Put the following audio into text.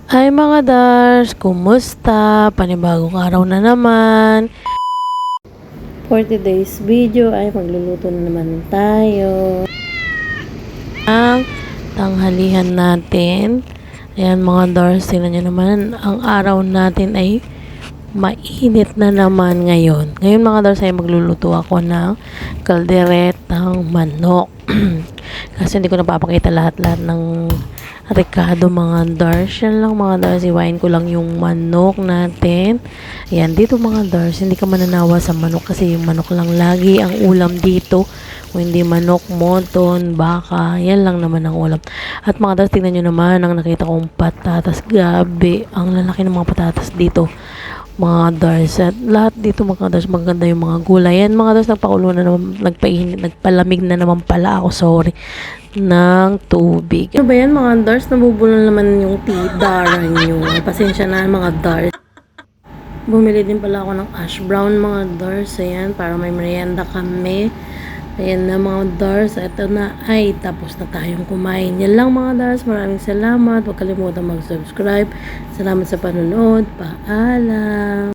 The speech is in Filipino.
Hi mga Dars, kumusta? Panibagong araw na naman. For today's video ay magluluto na naman tayo ang tanghalihan natin. Ayan mga Dars, tingnan nyo naman, ang araw natin ay mainit na naman ngayon. Ngayon mga Dars ay magluluto ako ng kalderetang manok. Kasi hindi ko napapakita lahat-lahat ng Ricardo mga Dars. Yan lang mga Dars, iwain ko lang yung manok natin. Ayan, dito mga Dars, hindi ka mananawa sa manok kasi yung manok lang lagi ang ulam dito. Kung hindi manok, moton, baka, yan lang naman ang ulam. At mga Dars, tingnan nyo naman ang nakita kong patatas. Gabi, ang lalaki ng mga patatas dito mga Dars. At lahat dito mga Dars, maganda yung mga gulay. Yan mga Dars, nagpakulo na naman, nagpalamig na naman pala ako, sorry, ng tubig. Ano ba yan mga Dars? Nabubulol naman yung tidara nyo. Pasensya na mga Dars. Bumili din pala ako ng ash brown mga Dars. Ayan, para may merienda kami. Ayan na mga Dars. Ito na ay tapos na tayong kumain. Yan lang mga Dars. Maraming salamat. Huwag kalimutan mag-subscribe. Salamat sa panonood. Paalam.